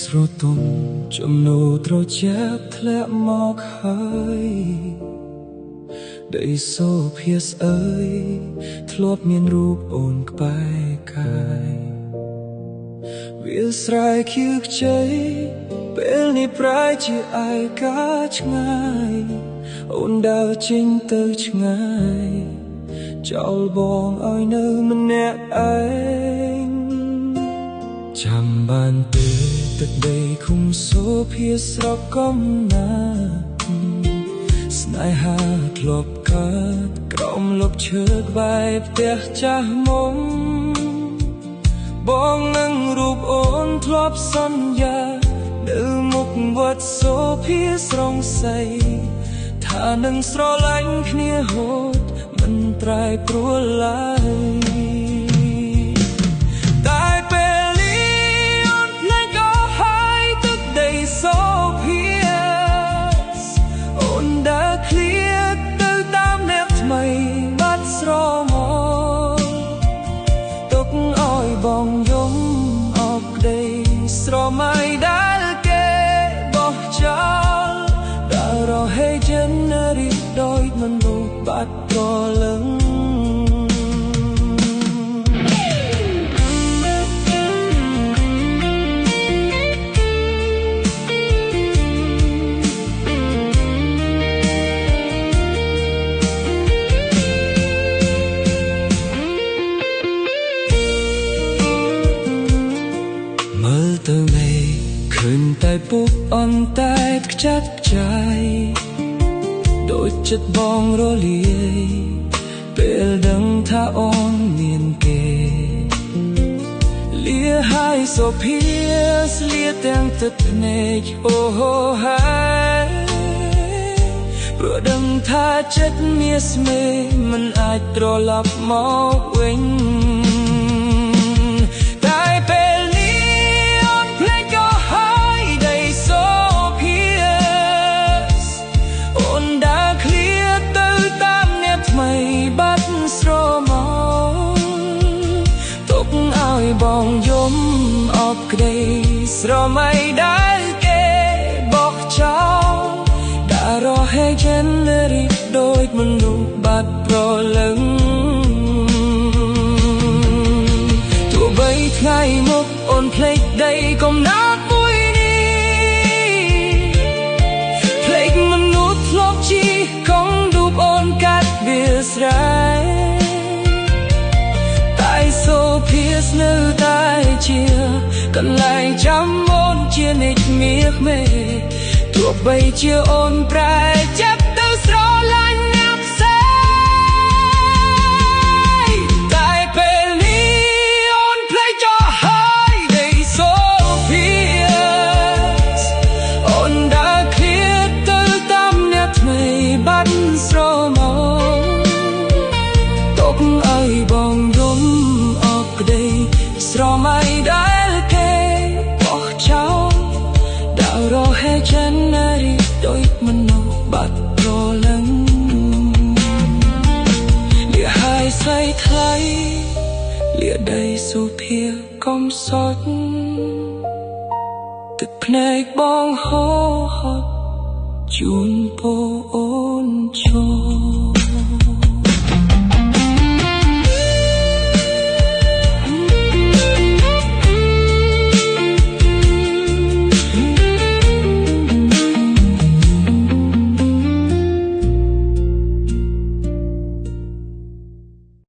ស្រទន់ចំណូលត្រជាក់ធ្លាក់មកហើយដីសូភាសអើយធ្លាប់មានរូបអូនក្បែរកាយវាស្រែកខៀវខ្ចីពេលនេះប្រែជាឯកាឆ្ងាយអូនដើរចេញទៅឆ្ងាយចោលបងឲ្យនៅម្នាក់ឯងចាំបានទេទឹកដីឃុំសូភាស្រកំណាស្នេហាធ្លាប់កើតក្រោមលប់ឈើក្បែរផ្ទះចាស់មុំបងនឹងរូបអូនធ្លាប់សន្យានៅមុខវត្តសូភាស្រងសីថានឹងស្រឡាញ់គ្នាហូតមិនត្រែព្រួលឡើយតែពេលនេះអូនភ្លេចក៏ហើយទឹកដីសូភាអូនដើរឃ្លាតទៅតាមអ្នកថ្មីបាត់ស្រមោលទុកឲ្យបងយំអបក្ដីស្រមៃដែលគេបោះចោលដើររហេចិនរីដោយមនុស្សបាត់ព្រលឹងមើលទៅមេឃើញតែពុកអន់តែខ្ចាត់ខ្ចាយដូចចិត្តបងរលាយពេលដឹងថាអូនមានគេលាហើយសូភាស្លៀកទាំងទឹកភ្នែកអូហើយព្រោះដឹងថាចិត្តមាសស្មេមិនអាចត្រឡប់មកវិញតែពេលនេះអូនភ្លេចក៏ហើយដីសូភាអូនដើរឃ្លាតទៅតាមអ្នកថ្មីបាត់ស្រមោលទុកឲ្យបងយំអបក្ដីស្រមៃដែលគេបោះចោលដើររហេចិនរីកដូចមនុស្សបាត់ព្រលឹងទោះបីថ្ងៃមុខអូនភ្លេចដីកំណើតមួយនេះភ្លេចមនុស្សធ្លាប់ជីកង់រូបអូនកាត់វាស្រែតែសូភាស្នៅតែជាកន្លែងចាំអូនជានិច្ចមាសមេទោះបីជាអូនប្រែចាប់ទៅស្រឡាញ់អ្នកផ្សេងតែពេលនេះអូនភ្លេចចោលហើយដីសូភាអូនដើរឃ្លាតទៅតាមអ្នកថ្មីបាត់ស្រមោលទុកឲ្យបងយំអបក្ដីស្រមៃដែលគេបោះចោលដើររហេចិនរីកដូចមនុស្សបាត់ព្រលឹងលាហើយស្រីថ្លៃលាដីសូភាកំសត់ទឹកភ្នែកបងហូរហត់ជូនពរអូនចូល